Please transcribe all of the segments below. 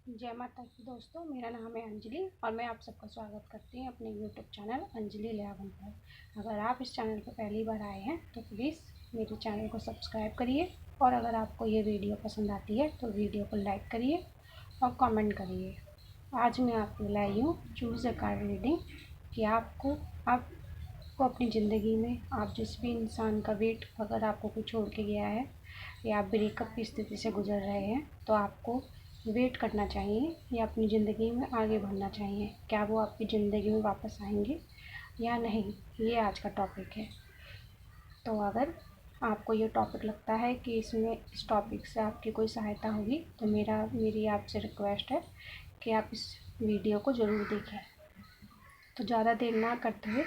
जय माता की दोस्तों, मेरा नाम है अंजलि और मैं आप सबका स्वागत करती हूँ अपने यूट्यूब चैनल अंजलि इलेवन पर। अगर आप इस चैनल पर पहली बार आए हैं तो प्लीज़ मेरे चैनल को सब्सक्राइब करिए और अगर आपको ये वीडियो पसंद आती है तो वीडियो को लाइक करिए और कमेंट करिए। आज मैं आपको लाई हूँ चूज़ अ कार्ड रीडिंग कि आपको अपनी ज़िंदगी में आप जिस भी इंसान का वेट अगर आपको कोई छोड़ के गया है या आप ब्रेकअप की स्थिति से गुजर रहे हैं तो आपको वेट करना चाहिए या अपनी ज़िंदगी में आगे बढ़ना चाहिए। क्या वो आपकी ज़िंदगी में वापस आएंगे या नहीं, ये आज का टॉपिक है। तो अगर आपको ये टॉपिक लगता है कि इस टॉपिक से आपकी कोई सहायता होगी तो मेरी आपसे रिक्वेस्ट है कि आप इस वीडियो को ज़रूर देखें। तो ज़्यादा देर ना करते हुए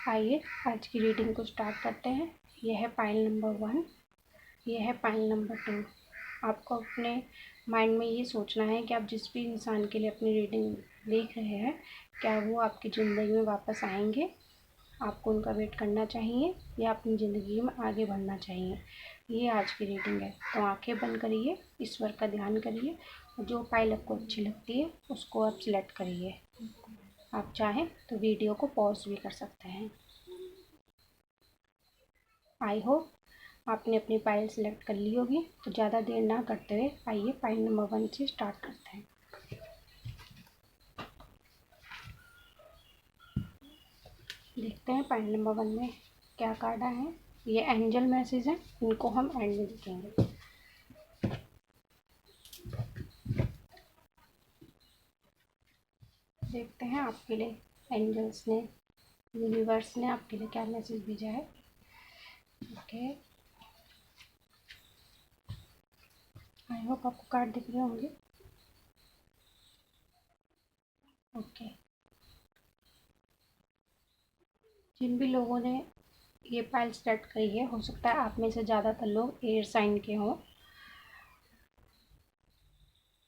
आइए आज की रीडिंग को स्टार्ट करते हैं। यह है पाइल नंबर 1, यह है पाइल नंबर 2। आपको अपने माइंड में ये सोचना है कि आप जिस भी इंसान के लिए अपनी रीडिंग देख रहे हैं क्या वो आपकी ज़िंदगी में वापस आएंगे, आपको उनका वेट करना चाहिए या अपनी ज़िंदगी में आगे बढ़ना चाहिए। ये आज की रीडिंग है। तो आंखें बंद करिए, ईश्वर का ध्यान करिए और जो फाइल आपको अच्छी लगती है उसको आप सिलेक्ट करिए। आप चाहें तो वीडियो को पॉज भी कर सकते हैं। आई होप आपने अपनी फाइल सिलेक्ट कर ली होगी। तो ज़्यादा देर ना करते हुए आइए फाइल नंबर 1 से स्टार्ट करते हैं। देखते हैं फाइल नंबर 1 में क्या कार्ड आए हैं। ये एंजल मैसेज है, इनको हम एंड में देखेंगे। देखते हैं आपके लिए एंजल्स ने, यूनिवर्स ने आपके लिए क्या मैसेज भेजा है। ओके, आई होप आपको कार्ड दिख रहे होंगे। ओके, जिन भी लोगों ने ये फाइल सेलेक्ट करी है हो सकता है आप में से ज़्यादातर लोग एयर साइन के हों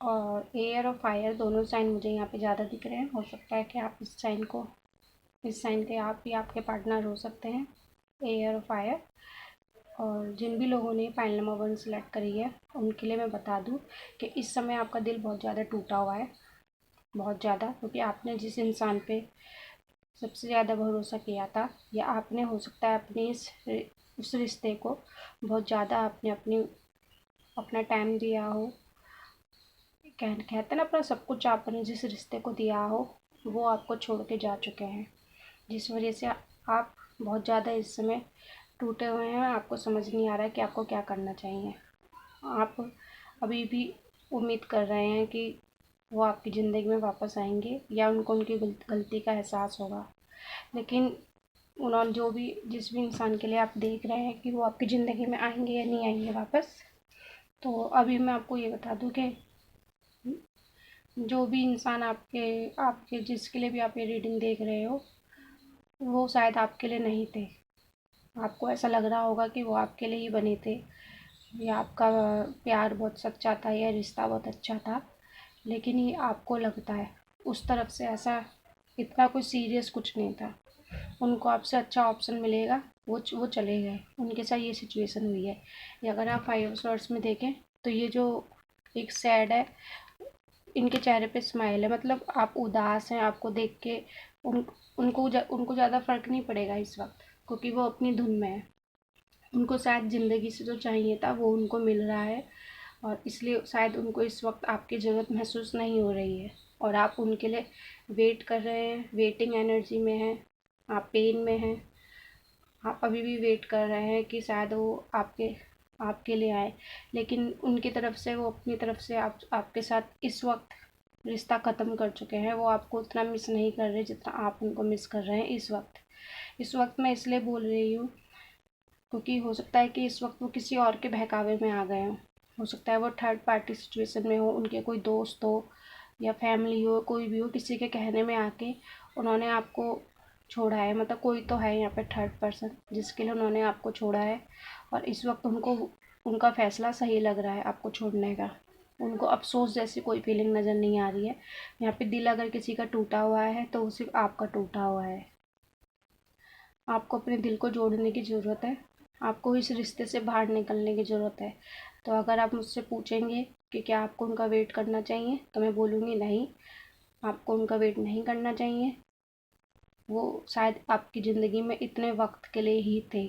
और एयर और फायर दोनों साइन मुझे यहाँ पे ज़्यादा दिख रहे हैं। हो सकता है कि आप इस साइन के आप ही आपके पार्टनर हो सकते हैं, एयर और फायर। और जिन भी लोगों ने फाइल नंबर 1 सेलेक्ट करी है उनके लिए मैं बता दूं कि इस समय आपका दिल बहुत ज़्यादा टूटा हुआ है, बहुत ज़्यादा, क्योंकि आपने जिस इंसान पे सबसे ज़्यादा भरोसा किया था या आपने हो सकता है अपने उस रिश्ते को बहुत ज़्यादा आपने अपना टाइम दिया हो, कहते हैं ना अपना सब कुछ आपने जिस रिश्ते को दिया हो वो आपको छोड़ के जा चुके हैं, जिस वजह से आप बहुत ज़्यादा इस समय टूटे हुए हैं। आपको समझ नहीं आ रहा है कि आपको क्या करना चाहिए। आप अभी भी उम्मीद कर रहे हैं कि वो आपकी ज़िंदगी में वापस आएंगे या उनको उनकी गलती का एहसास होगा, लेकिन उन्होंने जिस भी इंसान के लिए आप देख रहे हैं कि वो आपकी ज़िंदगी में आएंगे या नहीं आएंगे वापस, तो अभी मैं आपको ये बता दूं कि जो भी इंसान आपके आपके जिसके लिए भी आप ये रीडिंग देख रहे हो वो शायद आपके लिए नहीं थे। आपको ऐसा लग रहा होगा कि वो आपके लिए ही बने थे या आपका प्यार बहुत सच्चा था या रिश्ता बहुत अच्छा था, लेकिन ये आपको लगता है उस तरफ से ऐसा इतना कुछ सीरियस कुछ नहीं था। उनको आपसे अच्छा ऑप्शन मिलेगा, वो चले गए, उनके साथ ये सिचुएशन हुई है। या अगर आप 5 स्लॉट्स में देखें तो ये जो एक सैड है, इनके चेहरे पे स्माइल है, मतलब आप उदास हैं। आपको देख के उनको ज़्यादा फ़र्क नहीं पड़ेगा इस वक्त, क्योंकि वो अपनी धुन में है। उनको शायद ज़िंदगी से जो चाहिए था वो उनको मिल रहा है और इसलिए शायद उनको इस वक्त आपकी ज़रूरत महसूस नहीं हो रही है और आप उनके लिए वेट कर रहे हैं, वेटिंग एनर्जी में हैं, आप पेन में हैं। आप अभी भी वेट कर रहे हैं कि शायद वो आपके लिए आए, लेकिन उनकी तरफ से वो अपनी तरफ से आपके साथ इस वक्त रिश्ता ख़त्म कर चुके हैं। वो आपको उतना मिस नहीं कर रहे जितना आप उनको मिस कर रहे हैं इस वक्त मैं इसलिए बोल रही हूँ क्योंकि हो सकता है कि इस वक्त वो किसी और के बहकावे में आ गए हों। हो सकता है वो थर्ड पार्टी सिचुएशन में हो, उनके कोई दोस्त हो या फैमिली हो, कोई भी हो, किसी के कहने में आके उन्होंने आपको छोड़ा है। मतलब कोई तो है यहाँ पे थर्ड पर्सन जिसके लिए उन्होंने आपको छोड़ा है और इस वक्त उनको उनका फ़ैसला सही लग रहा है आपको छोड़ने का। उनको अफ़सोस जैसी कोई फीलिंग नज़र नहीं आ रही है। यहाँ पे दिल अगर किसी का टूटा हुआ है तो वो सिर्फ आपका टूटा हुआ है। आपको अपने दिल को जोड़ने की ज़रूरत है, आपको इस रिश्ते से बाहर निकलने की ज़रूरत है। तो अगर आप मुझसे पूछेंगे कि क्या आपको उनका वेट करना चाहिए, तो मैं बोलूँगी नहीं, आपको उनका वेट नहीं करना चाहिए। वो शायद आपकी ज़िंदगी में इतने वक्त के लिए ही थे।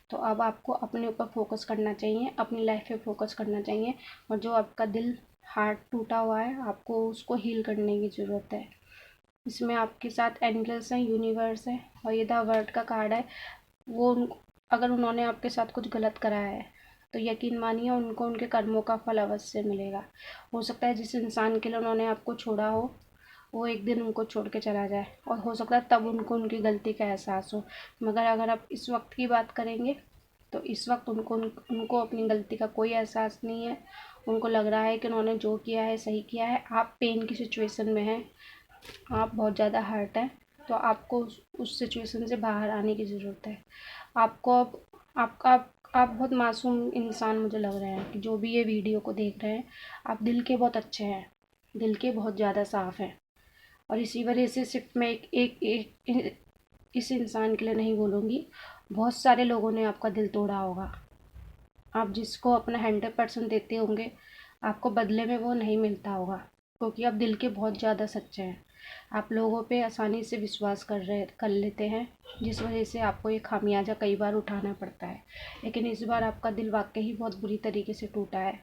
तो अब आपको अपने ऊपर फोकस करना चाहिए, अपनी लाइफ पे फोकस करना चाहिए। और जो आपका दिल हार्ट टूटा हुआ है, आपको उसको हील करने की ज़रूरत है। इसमें आपके साथ एंजल्स हैं, यूनिवर्स है, और ये द वर्ल्ड का कार्ड है। अगर उन्होंने आपके साथ कुछ गलत कराया है तो यकीन मानिए उनको उनके कर्मों का फल अवश्य मिलेगा। हो सकता है जिस इंसान के लिए उन्होंने आपको छोड़ा हो वो एक दिन उनको छोड़ के चला जाए, और हो सकता है तब उनको उनकी गलती का एहसास हो। मगर अगर आप इस वक्त की बात करेंगे तो इस वक्त उनको अपनी गलती का कोई एहसास नहीं है। उनको लग रहा है कि उन्होंने जो किया है सही किया है। आप पेन की सिचुएशन में हैं, आप बहुत ज़्यादा हर्ट हैं, तो आपको उस सिचुएशन से बाहर आने की ज़रूरत है। आपको अब आपका आप बहुत मासूम इंसान मुझे लग रहे हैं कि जो भी ये वीडियो को देख रहे हैं, आप दिल के बहुत अच्छे हैं, दिल के बहुत ज़्यादा साफ़ हैं। और इसी वजह से सिर्फ मैं एक इस इंसान के लिए नहीं बोलूँगी, बहुत सारे लोगों ने आपका दिल तोड़ा होगा। आप जिसको अपना 100% देते होंगे, आपको बदले में वो नहीं मिलता होगा, क्योंकि आप दिल के बहुत ज़्यादा सच्चे हैं। आप लोगों पे आसानी से विश्वास कर लेते हैं, जिस वजह से आपको ये खामियाजा कई बार उठाना पड़ता है। लेकिन इस बार आपका दिल वाकई ही बहुत बुरी तरीके से टूटा है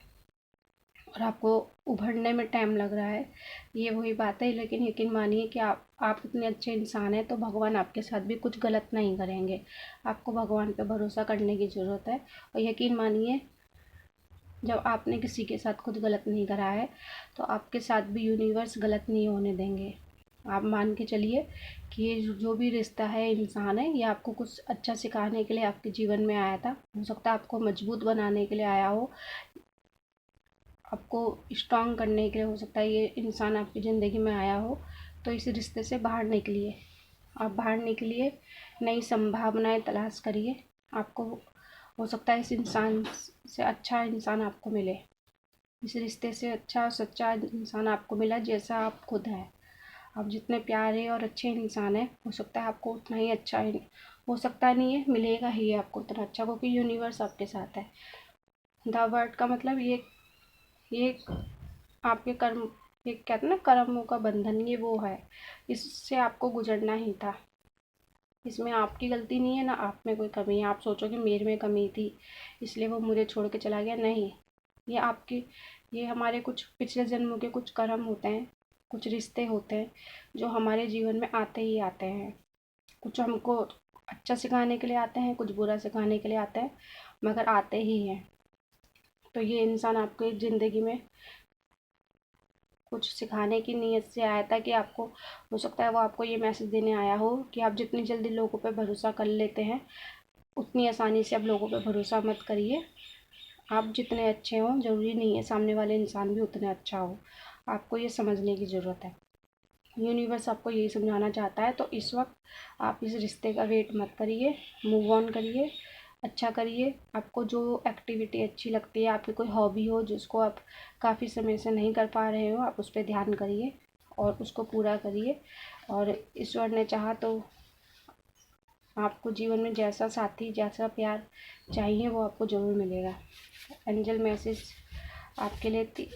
और आपको उभरने में टाइम लग रहा है। ये वही बात है, लेकिन यकीन मानिए कि आप इतने अच्छे इंसान हैं तो भगवान आपके साथ भी कुछ गलत नहीं करेंगे। आपको भगवान पे भरोसा करने की ज़रूरत है। और यकीन मानिए जब आपने किसी के साथ कुछ गलत नहीं करा है तो आपके साथ भी यूनिवर्स गलत नहीं होने देंगे। आप मान के चलिए कि ये जो भी रिश्ता है, इंसान है, ये आपको कुछ अच्छा सिखाने के लिए आपके जीवन में आया था। हो सकता है आपको मजबूत बनाने के लिए आया हो, आपको स्ट्रांग करने के लिए हो सकता है ये इंसान आपकी ज़िंदगी में आया हो। तो इस रिश्ते से बाहर निकलिए, आप बाहर निकलिए, नई संभावनाएं तलाश करिए। आपको हो सकता है इस इंसान से अच्छा इंसान आपको मिले, इस रिश्ते से अच्छा और सच्चा इंसान आपको मिला जैसा आप खुद हैं। आप जितने प्यारे और अच्छे इंसान हैं, हो सकता है आपको उतना ही अच्छा ही हो सकता नहीं है, मिलेगा ही आपको उतना अच्छा, क्योंकि यूनिवर्स आपके साथ है। द वर्ड का मतलब ये आपके कर्म, ये कहते हैं ना कर्मों का बंधन, ये वो है, इससे आपको गुजरना ही था। इसमें आपकी गलती नहीं है, ना आप में कोई कमी है। आप सोचो कि मेरे में कमी थी इसलिए वो मुझे छोड़ के चला गया, नहीं। ये आपकी ये हमारे कुछ पिछले जन्मों के कुछ कर्म होते हैं, कुछ रिश्ते होते हैं जो हमारे जीवन में आते ही आते हैं। कुछ हमको अच्छा सिखाने के लिए आते हैं, कुछ बुरा सिखाने के लिए आते हैं, मगर आते ही हैं। तो ये इंसान आपकी ज़िंदगी में कुछ सिखाने की नीयत से आया था कि आपको, हो सकता है वो आपको ये मैसेज देने आया हो कि आप जितनी जल्दी लोगों पे भरोसा कर लेते हैं उतनी आसानी से आप लोगों पे भरोसा मत करिए। आप जितने अच्छे हों ज़रूरी नहीं है सामने वाले इंसान भी उतने अच्छा हो। आपको ये समझने की ज़रूरत है। यूनिवर्स आपको यही समझाना चाहता है। तो इस वक्त आप इस रिश्ते का वेट मत करिए, मूव ऑन करिए, अच्छा करिए। आपको जो एक्टिविटी अच्छी लगती है, आपकी कोई हॉबी हो जिसको आप काफ़ी समय से नहीं कर पा रहे हो, आप उस पर ध्यान करिए और उसको पूरा करिए। और ईश्वर ने चाहा तो आपको जीवन में जैसा साथी, जैसा प्यार चाहिए वो आपको ज़रूर मिलेगा। एंजल मैसेज आपके लिए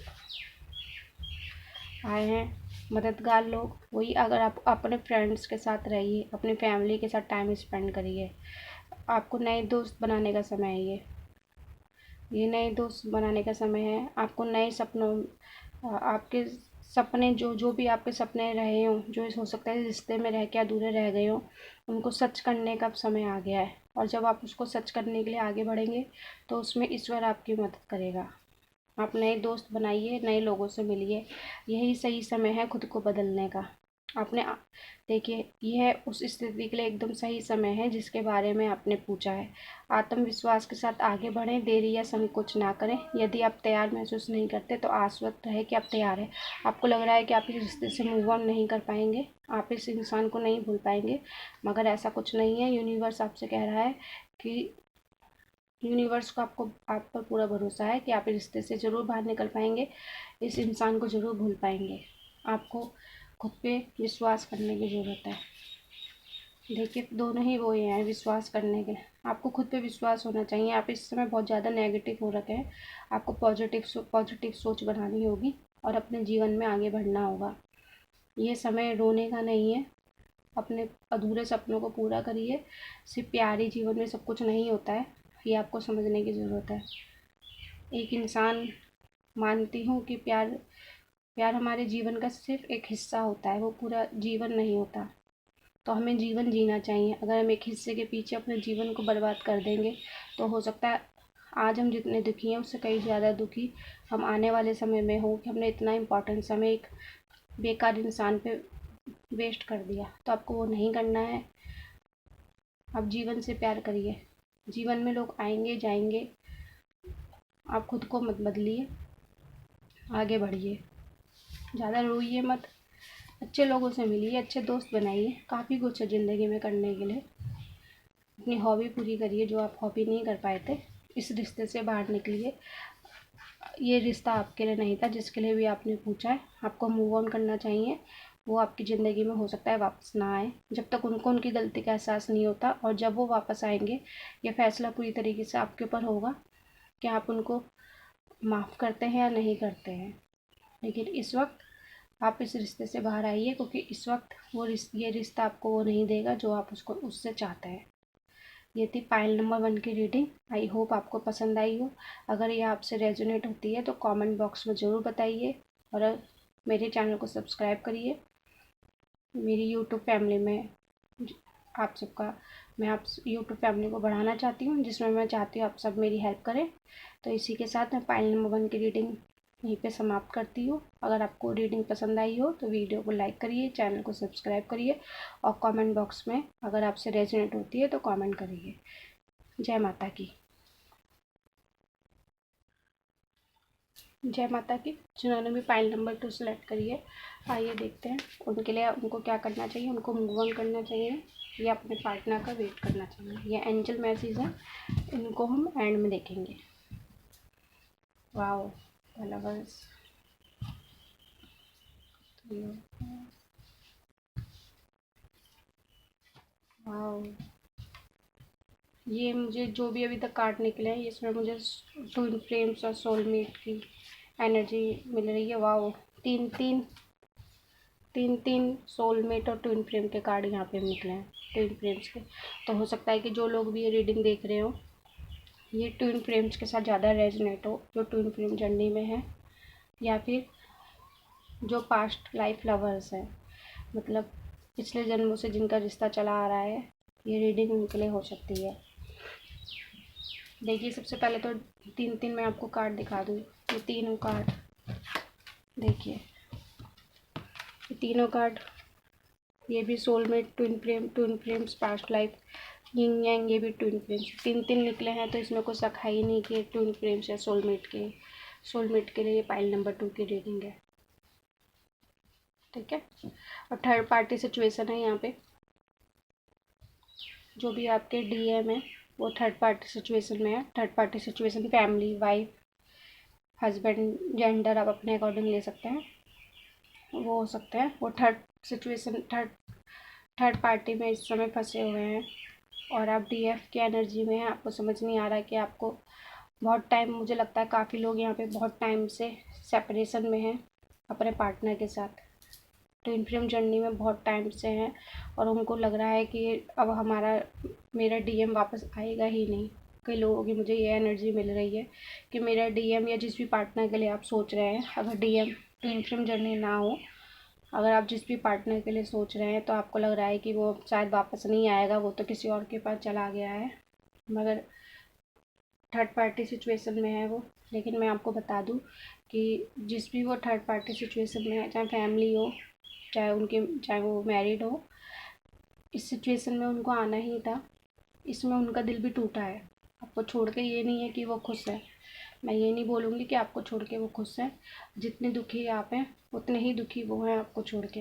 आए हैं, मददगार लोग वही। अगर आप अपने फ्रेंड्स के साथ रहिए, अपनी फैमिली के साथ टाइम स्पेंड करिए। आपको नए दोस्त बनाने का समय है ये नए दोस्त बनाने का समय है। आपको नए सपनों, आपके सपने जो जो भी आपके सपने रहे हों, जो हो सकता है रिश्ते में रह के अधूरे रह गए हों, उनको सच करने का समय आ गया है। और जब आप उसको सच करने के लिए आगे बढ़ेंगे तो उसमें ईश्वर आपकी मदद करेगा। आप नए दोस्त बनाइए, नए लोगों से मिलिए, यही सही समय है खुद को बदलने का। आपने देखिए यह उस स्थिति के लिए एकदम सही समय है जिसके बारे में आपने पूछा है। आत्मविश्वास के साथ आगे बढ़ें, देरी या संकोच ना करें। यदि आप तैयार महसूस नहीं करते तो आश्वस्त रहे कि आप तैयार हैं। आपको लग रहा है कि आप इस रिश्ते से मूव ऑन नहीं कर पाएंगे, आप इस इंसान को नहीं भूल पाएंगे, मगर ऐसा कुछ नहीं है। यूनिवर्स आपसे कह रहा है कि यूनिवर्स को आप पर पूरा भरोसा है कि आप इस रिश्ते से ज़रूर बाहर निकल पाएंगे, इस इंसान को ज़रूर भूल पाएंगे। आपको खुद पे विश्वास करने की ज़रूरत है। देखिए दोनों ही वो हैं विश्वास करने के। आपको खुद पे विश्वास होना चाहिए। आप इस समय बहुत ज़्यादा नेगेटिव हो रखे हैं। आपको पॉजिटिव सोच बनानी होगी और अपने जीवन में आगे बढ़ना होगा। ये समय रोने का नहीं है। अपने अधूरे सपनों को पूरा करिए। सिर्फ प्यार ही जीवन में सब कुछ नहीं होता है, ये आपको समझने की ज़रूरत है। एक इंसान, मानती हूँ कि प्यार प्यार हमारे जीवन का सिर्फ एक हिस्सा होता है, वो पूरा जीवन नहीं होता। तो हमें जीवन जीना चाहिए। अगर हम एक हिस्से के पीछे अपने जीवन को बर्बाद कर देंगे तो हो सकता है आज हम जितने दुखी हैं उससे कहीं ज़्यादा दुखी हम आने वाले समय में हो कि हमने इतना इम्पोर्टेंट समय एक बेकार इंसान पे वेस्ट कर दिया। तो आपको वो नहीं करना है। आप जीवन से प्यार करिए। जीवन में लोग आएंगे जाएंगे, आप खुद को मत बदलिए, आगे बढ़िए, ज़्यादा रोइए मत, अच्छे लोगों से मिलिए, अच्छे दोस्त बनाइए। काफ़ी कुछ है ज़िंदगी में करने के लिए। अपनी हॉबी पूरी करिए जो आप हॉबी नहीं कर पाए थे। इस रिश्ते से बाहर निकलिए। ये रिश्ता आपके लिए नहीं था जिसके लिए भी आपने पूछा है। आपको मूव ऑन करना चाहिए। वो आपकी ज़िंदगी में हो सकता है वापस ना आए, जब तक उनको उनकी गलती का एहसास नहीं होता। और जब वो वापस आएंगे, ये फैसला पूरी तरीके से आपके ऊपर होगा कि आप उनको माफ़ करते हैं या नहीं करते हैं। लेकिन इस वक्त आप इस रिश्ते से बाहर आइए, क्योंकि इस वक्त ये रिश्ता आपको वो नहीं देगा जो आप उससे चाहते हैं। ये थी पाइल नंबर 1 की रीडिंग। आई होप आपको पसंद आई हो। अगर ये आपसे रेजोनेट होती है तो कमेंट बॉक्स में ज़रूर बताइए और मेरे चैनल को सब्सक्राइब करिए। मेरी यूट्यूब फैमिली में आप सबका मैं आप यूट्यूब फैमिली को बढ़ाना चाहती हूँ, जिसमें मैं चाहती हूँ आप सब मेरी हेल्प करें। तो इसी के साथ मैं पाइल नंबर 1 की रीडिंग यहीं पे समाप्त करती हूँ। अगर आपको रीडिंग पसंद आई हो तो वीडियो को लाइक करिए, चैनल को सब्सक्राइब करिए और कमेंट बॉक्स में अगर आपसे रेजोनेट होती है तो कमेंट करिए। जय माता की। जय माता की। जिन्होंने भी फाइल नंबर 2 सेलेक्ट करी है, आइए देखते हैं उनके लिए उनको क्या करना चाहिए। उनको मूव ऑन करना चाहिए या अपने पार्टनर का वेट करना चाहिए। ये एंजल मैसेज है, इनको हम एंड में देखेंगे। Wow, lovers, wow. ये मुझे जो भी अभी तक कार्ड निकले हैं इसमें मुझे ट्विन फ्लेम्स और सोलमेट की एनर्जी मिल रही है। वाओ, तीन तीन सोलमेट और ट्विन फ्लेम के कार्ड यहाँ पे निकले हैं, ट्विन फ्लेम्स के। तो हो सकता है कि जो लोग भी ये रीडिंग देख रहे हो ये ट्विन फ्लेम्स के साथ ज़्यादा रेजोनेट हो, जो ट्विन फ्लेम जर्नी में है, या फिर जो पास्ट लाइफ लवर्स हैं, मतलब पिछले जन्मों से जिनका रिश्ता चला आ रहा है, ये रीडिंग उनके लिए हो सकती है। देखिए, सबसे पहले तो तीन मैं आपको कार्ड दिखा दूँ। ये तीनों कार्ड देखिए, ये तीनों कार्ड, ये भी soulmate, twin flames, past life, yin yang, ये भी ट्विन फ्लेम्स। तीन निकले हैं तो इसमें कुछ शक है ही नहीं कि ट्विन फ्लेम्स या सोलमेट के लिए ये पाइल नंबर 2 की रीडिंग है। ठीक है। और थर्ड पार्टी सिचुएशन है यहाँ पे। जो भी आपके डीएम है वो थर्ड पार्टी सिचुएशन में है। Third party situation family, wife, husband, gender आप अपने अकॉर्डिंग ले सकते हैं, वो हो सकते हैं। वो थर्ड पार्टी में इस समय फंसे हुए हैं और आप डीएफ की एनर्जी में हैं। आपको समझ नहीं आ रहा है कि आपको बहुत टाइम, मुझे लगता है काफ़ी लोग यहाँ पे बहुत टाइम से सेपरेशन में हैं अपने पार्टनर के साथ, ट्विन फ्लेम जर्नी में बहुत टाइम से हैं और उनको लग रहा है कि अब मेरा डीएम वापस आएगा ही नहीं। कई लोगों की मुझे ये एनर्जी मिल रही है कि मेरा डीएम या जिस भी पार्टनर के लिए आप सोच रहे हैं, अगर डीएम ट्विन फ्लेम जर्नी ना हो, अगर आप जिस भी पार्टनर के लिए सोच रहे हैं तो आपको लग रहा है कि वो शायद वापस नहीं आएगा, वो तो किसी और के पास चला गया है, मगर थर्ड पार्टी सिचुएशन में है वो। लेकिन मैं आपको बता दूं कि जिस भी वो थर्ड पार्टी सिचुएशन में है, चाहे फैमिली हो, चाहे वो मैरिड हो, इस सिचुएशन में उनको आना ही था। इसमें उनका दिल भी टूटा है आपको छोड़ के। ये नहीं है कि वो खुश है, मैं ये नहीं बोलूँगी कि आपको छोड़ के वो खुश हैं। जितने दुखी आप हैं उतने ही दुखी वो हैं आपको छोड़ के।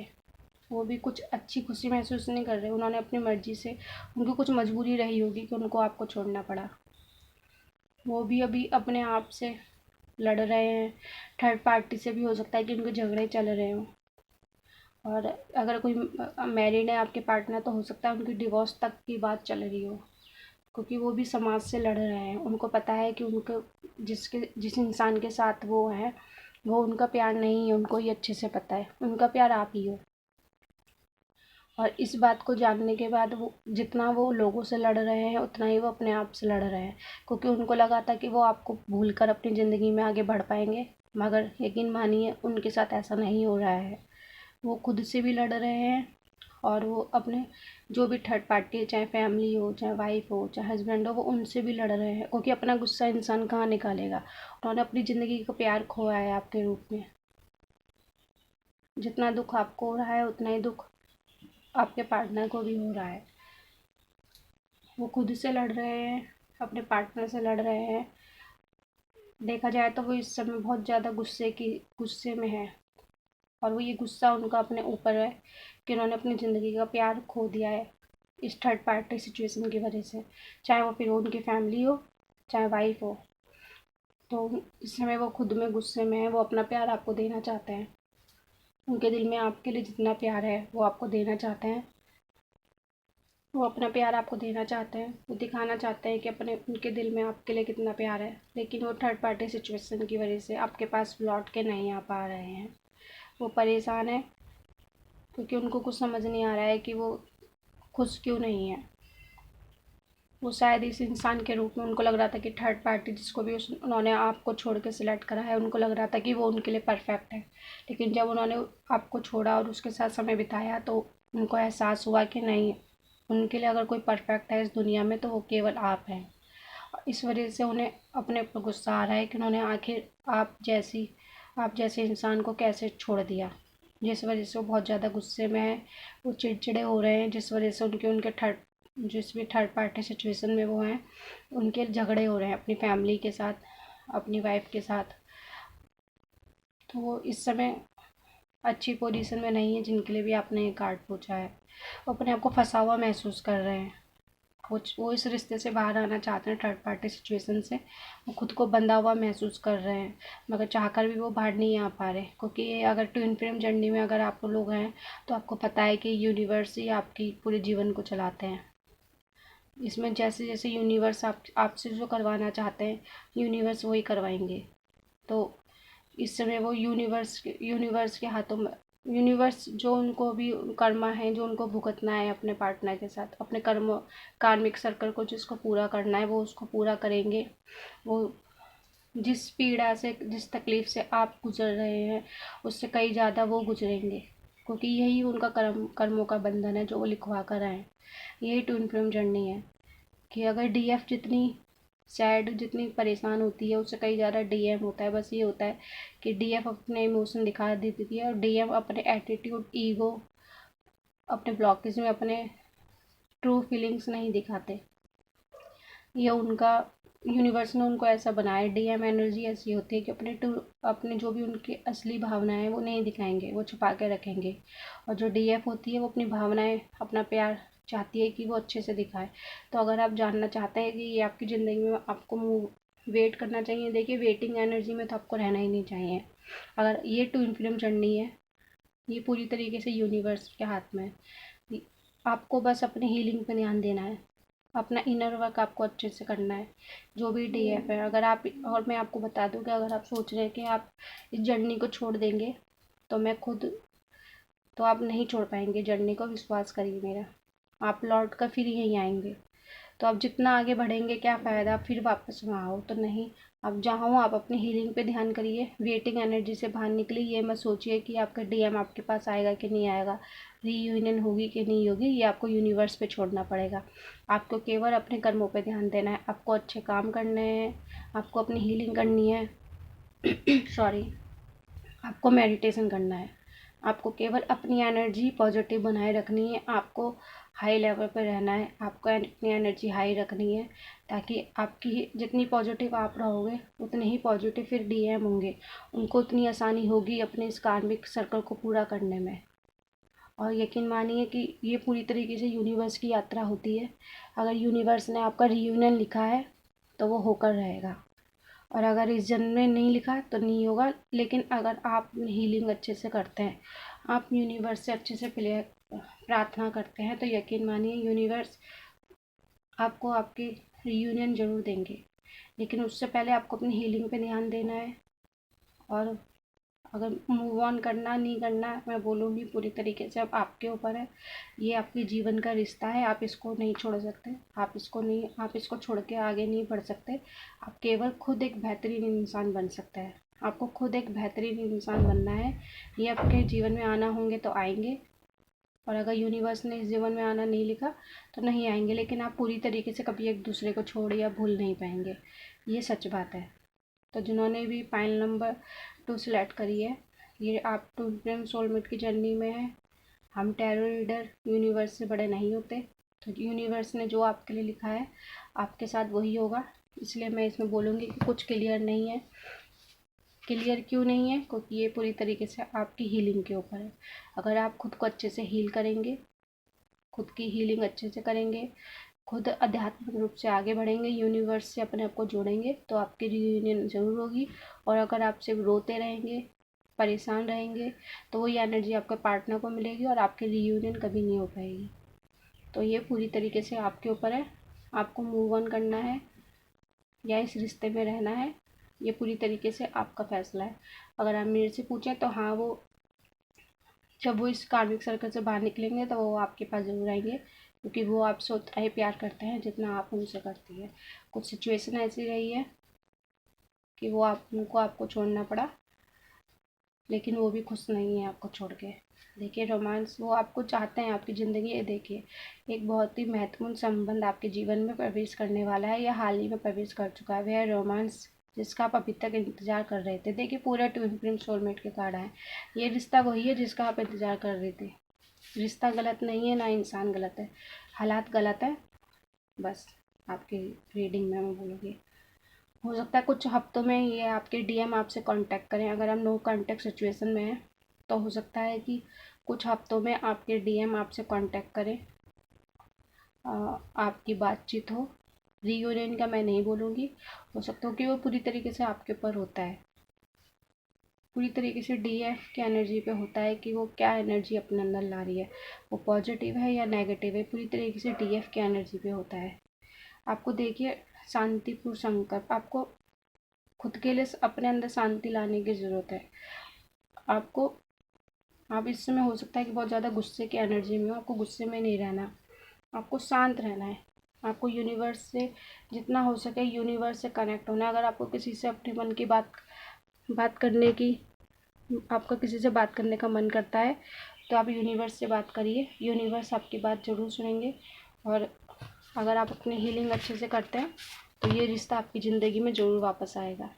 वो भी कुछ अच्छी खुशी महसूस नहीं कर रहे, उन्होंने अपनी मर्ज़ी से, उनकी कुछ मजबूरी रही होगी कि उनको आपको छोड़ना पड़ा। वो भी अभी अपने आप से लड़ रहे हैं। थर्ड पार्टी से भी हो सकता है कि उनके झगड़े चल रहे हों। और अगर कोई मैरिड है आपके पार्टनर तो हो सकता है उनकी डिवोर्स तक की बात चल रही हो। क्योंकि वो भी समाज से लड़ रहे हैं। उनको पता है कि उनको जिस इंसान के साथ वो है वो उनका प्यार नहीं है, उनको ये अच्छे से पता है, उनका प्यार आप ही हो। और इस बात को जानने के बाद वो जितना वो लोगों से लड़ रहे हैं उतना ही वो अपने आप से लड़ रहे हैं, क्योंकि उनको लगा था कि वो आपको भूल कर अपनी ज़िंदगी में आगे बढ़ पाएंगे, मगर यकीन मानिए उनके साथ ऐसा नहीं हो रहा है। वो खुद से भी लड़ रहे हैं और वो अपने जो भी थर्ड पार्टी है, चाहे फैमिली हो, चाहे वाइफ हो, चाहे हस्बैंड हो, वो उनसे भी लड़ रहे हैं, क्योंकि अपना गुस्सा इंसान कहाँ निकालेगा। उन्होंने अपनी ज़िंदगी का प्यार खोया है आपके रूप में। जितना दुख आपको हो रहा है उतना ही दुख आपके पार्टनर को भी हो रहा है। वो खुद से लड़ रहे हैं, अपने पार्टनर से लड़ रहे हैं। देखा जाए तो वो इस समय बहुत ज़्यादा गुस्से में है, और वो ये गुस्सा उनका अपने ऊपर है कि उन्होंने अपनी ज़िंदगी का प्यार खो दिया है इस थर्ड पार्टी सिचुएशन की वजह से, चाहे वो फिर उनकी फैमिली हो, चाहे वाइफ हो। तो इस समय वो खुद में गुस्से में है, वो अपना प्यार आपको देना चाहते हैं। उनके दिल में आपके लिए जितना प्यार है वो आपको देना चाहते हैं। वो अपना प्यार आपको देना चाहते हैं, वो दिखाना चाहते हैं कि अपने उनके दिल में आपके लिए कितना प्यार है, लेकिन वो थर्ड पार्टी सिचुएशन की वजह से आपके पास लौट के नहीं आ पा रहे हैं। वो परेशान है क्योंकि उनको कुछ समझ नहीं आ रहा है कि वो खुश क्यों नहीं है। वो शायद इस इंसान के रूप में उनको लग रहा था कि थर्ड पार्टी जिसको भी उन्होंने आपको छोड़ के सिलेक्ट करा है, उनको लग रहा था कि वो उनके लिए परफेक्ट है। लेकिन जब उन्होंने आपको छोड़ा और उसके साथ समय बिताया तो उनको एहसास हुआ कि नहीं, उनके लिए अगर कोई परफेक्ट है इस दुनिया में तो वो केवल आप हैं। इस वजह से उन्हें अपने ऊपर गुस्सा आ रहा है कि उन्होंने आखिर आप जैसे इंसान को कैसे छोड़ दिया, जिस वजह से वो बहुत ज़्यादा गुस्से में है। वो चिड़चिड़े हो रहे हैं, जिस वजह से उनके जिस भी थर्ड पार्टी सिचुएशन में वो हैं उनके झगड़े हो रहे हैं अपनी फैमिली के साथ, अपनी वाइफ के साथ। तो वो इस समय अच्छी पोजीशन में नहीं है जिनके लिए भी आपने ये कार्ड पूछा है। वो अपने आप को फंसा हुआ महसूस कर रहे हैं। वो इस रिश्ते से बाहर आना चाहते हैं, थर्ड पार्टी सिचुएशन से। वो खुद को बंधा हुआ महसूस कर रहे हैं, मगर चाहकर भी वो बाहर नहीं आ पा रहे, क्योंकि ये अगर ट्विन फ्लेम जर्नी में अगर आप लोग हैं तो आपको पता है कि यूनिवर्स ही आपकी पूरे जीवन को चलाते हैं। इसमें जैसे जैसे यूनिवर्स आपसे जो करवाना चाहते हैं यूनिवर्स वही करवाएंगे। तो इस समय वो यूनिवर्स के हाथों में, यूनिवर्स जो उनको भी कर्मा है जो उनको भुगतना है अपने पार्टनर के साथ, अपने कार्मिक सर्कल को जिसको पूरा करना है वो उसको पूरा करेंगे। वो जिस पीड़ा से, जिस तकलीफ़ से आप गुजर रहे हैं उससे कई ज़्यादा वो गुजरेंगे, क्योंकि यही उनका कर्मों का बंधन है जो वो लिखवा कर आए हैं। यही ट्विन फ्लेम जर्नी है कि अगर डीएफ जितनी सैड, जितनी परेशान होती है उससे कई ज़्यादा डीएम होता है। बस ये होता है कि डीएफ अपने इमोशन दिखा देती है और डीएम अपने एटीट्यूड, ईगो, अपने ब्लॉकेज में अपने ट्रू फीलिंग्स नहीं दिखाते। ये उनका यूनिवर्स ने उनको ऐसा बनाया। डीएम एनर्जी ऐसी होती है कि अपने जो भी उनकी असली भावनाएं हैं वो नहीं दिखाएंगे, वो छुपा के रखेंगे। और जो डीएफ होती है वो अपनी भावनाएं, अपना प्यार चाहती है कि वो अच्छे से दिखाए। तो अगर आप जानना चाहते हैं कि ये आपकी ज़िंदगी में आपको वेट करना चाहिए, देखिए वेटिंग एनर्जी में तो आपको रहना ही नहीं चाहिए। अगर ये ट्विन फ्लेम जर्नी है, ये पूरी तरीके से यूनिवर्स के हाथ में है। आपको बस अपनी हीलिंग पे ध्यान देना है, अपना इनर वर्क आपको अच्छे से करना है। जो भी डीएफ है, अगर आप, और मैं आपको बता दूं कि अगर आप सोच रहे हैं कि आप इस जर्नी को छोड़ देंगे तो आप नहीं छोड़ पाएंगे जर्नी को, विश्वास करिए मेरा। आप लौट कर फिर यहीं आएंगे। तो आप जितना आगे बढ़ेंगे क्या फ़ायदा, आप फिर वापस वहाँ आओ तो नहीं। आप जहाँ हो आप अपनी हीलिंग पे ध्यान करिए, वेटिंग एनर्जी से बाहर निकलिए। ये मत सोचिए कि आपका डीएम आपके पास आएगा कि नहीं आएगा, रीयूनियन होगी कि नहीं होगी, ये आपको यूनिवर्स पे छोड़ना पड़ेगा। आपको केवल अपने कर्मों पे ध्यान देना है, आपको अच्छे काम करने हैं, आपको अपनी हीलिंग करनी है सॉरी, आपको मेडिटेशन करना है। आपको केवल अपनी एनर्जी पॉजिटिव बनाए रखनी है, आपको हाई लेवल पे रहना है, आपको अपनी एनर्जी हाई रखनी है, ताकि आपकी जितनी पॉजिटिव आप रहोगे उतने ही पॉजिटिव फिर डीएम होंगे, उनको उतनी आसानी होगी अपने इस कार्मिक सर्कल को पूरा करने में। और यकीन मानिए कि ये पूरी तरीके से यूनिवर्स की यात्रा होती है। अगर यूनिवर्स ने आपका रीयूनियन लिखा है तो वो होकर रहेगा, और अगर इस जन्म में नहीं लिखा तो नहीं होगा। लेकिन अगर आप हीलिंग अच्छे से करते हैं, आप यूनिवर्स से अच्छे से प्रार्थना करते हैं, तो यकीन मानिए यूनिवर्स आपको आपके रियूनियन ज़रूर देंगे, लेकिन उससे पहले आपको अपनी हीलिंग पे ध्यान देना है। और अगर मूव ऑन करना नहीं करना, मैं बोलूँगी पूरी तरीके से अब आपके ऊपर है। ये आपके जीवन का रिश्ता है, आप इसको नहीं छोड़ सकते, आप इसको छोड़ के आगे नहीं बढ़ सकते। आप केवल खुद एक बेहतरीन इंसान बन सकते हैं। आपको खुद एक बेहतरीन इंसान बनना है। ये आपके जीवन में आना होंगे तो आएंगे, और अगर यूनिवर्स ने इस जीवन में आना नहीं लिखा तो नहीं आएंगे, लेकिन आप पूरी तरीके से कभी एक दूसरे को छोड़ या भूल नहीं पाएंगे। ये सच बात है। तो जिन्होंने भी फाइल नंबर 2 सिलेक्ट करी है, ये आप ट्विन फ्लेम सोलमेट की जर्नी में है। हम टैरो रीडर यूनिवर्स से बड़े नहीं होते, तो यूनिवर्स ने जो आपके लिए लिखा है आपके साथ वही होगा। इसलिए मैं इसमें बोलूँगी कि कुछ क्लियर नहीं है। क्लियर क्यों नहीं है? क्योंकि ये पूरी तरीके से आपकी हीलिंग के ऊपर है। अगर आप खुद को अच्छे से हील करेंगे, खुद की हीलिंग अच्छे से करेंगे, खुद आध्यात्मिक रूप से आगे बढ़ेंगे, यूनिवर्स से अपने आप को जोड़ेंगे, तो आपकी रियूनियन ज़रूर होगी। और अगर आप सिर्फ रोते रहेंगे, परेशान रहेंगे, तो वही एनर्जी आपके पार्टनर को मिलेगी और आपकी रियूनियन कभी नहीं हो पाएगी। तो ये पूरी तरीके से आपके ऊपर है। आपको मूव ऑन करना है या इस रिश्ते में रहना है, ये पूरी तरीके से आपका फैसला है। अगर आप मेरे से पूछें तो हाँ, वो जब वो इस कार्मिक सर्कल से बाहर निकलेंगे तो वो आपके पास ज़रूर आएंगे, क्योंकि वो आपसे उतना ही प्यार करते हैं जितना आप उनसे करती है। कुछ सिचुएशन ऐसी रही है कि वो उनको आपको छोड़ना पड़ा, लेकिन वो भी खुश नहीं है आपको छोड़ के। देखिए, रोमांस वो आपको चाहते हैं आपकी ज़िंदगी। ये देखिए, एक बहुत ही महत्वपूर्ण संबंध आपके जीवन में प्रवेश करने वाला है या हाल ही में प्रवेश कर चुका है। वह रोमांस जिसका आप अभी तक इंतज़ार कर रहे थे। देखिए, पूरा ट्विन फ्लेम सोलमेट के कार्ड है। ये रिश्ता वही है जिसका आप इंतज़ार कर रहे थे। रिश्ता गलत नहीं है, ना इंसान गलत है, हालात गलत है। बस आपकी रीडिंग में मैं बोलूँगी, हो सकता है कुछ हफ्तों में ये आपके डीएम आपसे कांटेक्ट करें। अगर हम नो कांटेक्ट सिचुएशन में हैं तो हो सकता है कि कुछ हफ्तों में आपके डीएम आपसे कांटेक्ट करें, आपकी बातचीत हो। रीयूनियन का मैं नहीं बोलूँगी, हो सकता है कि वो पूरी तरीके से आपके ऊपर होता है। पूरी तरीके से डीएफ की एनर्जी पे होता है कि वो क्या एनर्जी अपने अंदर ला रही है, वो पॉजिटिव है या नेगेटिव है। पूरी तरीके से डीएफ की एनर्जी पे होता है। आपको देखिए, शांतिपूर्ण संकल्प, आपको खुद के लिए अपने अंदर शांति लाने की ज़रूरत है। आपको आप इस समय हो सकता है कि बहुत ज़्यादा गुस्से की एनर्जी में हो। आपको गुस्से में नहीं रहना, आपको शांत रहना है। आपको यूनिवर्स से जितना हो सके यूनिवर्स से कनेक्ट होना है। अगर आपको किसी से अपने मन की बात करने की आपका किसी से बात करने का मन करता है तो आप यूनिवर्स से बात करिए, यूनिवर्स आपकी बात ज़रूर सुनेंगे। और अगर आप अपनी हीलिंग अच्छे से करते हैं तो ये रिश्ता आपकी ज़िंदगी में ज़रूर वापस आएगा।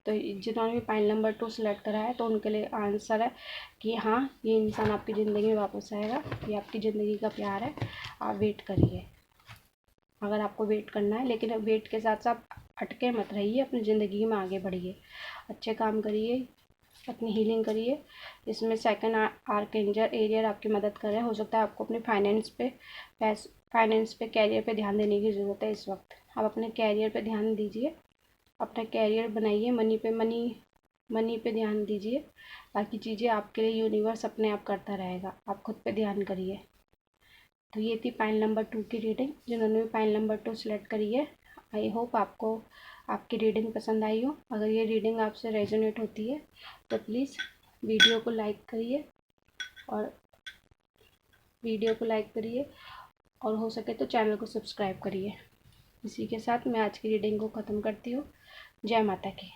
तो जिन्होंने भी फाइल नंबर 2 सिलेक्ट करा है तो उनके लिए आंसर है कि हाँ, ये इंसान आपकी ज़िंदगी में वापस आएगा। ये आपकी ज़िंदगी का प्यार है, आप वेट करिए अगर आपको वेट करना है। लेकिन वेट के साथ साथ अटके मत रहिए, अपनी ज़िंदगी में आगे बढ़िए, अच्छे काम करिए, अपनी हीलिंग करिए। इसमें सेकंड आर्कएंजल एरियर आपकी मदद कर रहे हैं। हो सकता है आपको अपने फाइनेंस पे कैरियर पे ध्यान देने की ज़रूरत है इस वक्त। आप अपने कैरियर पे ध्यान दीजिए, अपना कैरियर बनाइए, मनी पे ध्यान दीजिए। बाकी चीज़ें आपके लिए यूनिवर्स अपने आप करता रहेगा, आप खुद पे ध्यान करिए। तो ये थी फाइल नंबर 2 की रीडिंग। जिन्होंने भी फाइल नंबर 2 सिलेक्ट करी है, आई होप आपको आपकी रीडिंग पसंद आई हो। अगर ये रीडिंग आपसे रेजोनेट होती है तो प्लीज़ वीडियो को लाइक करिए और हो सके तो चैनल को सब्सक्राइब करिए। इसी के साथ मैं आज की रीडिंग को ख़त्म करती हूँ। जय माता की।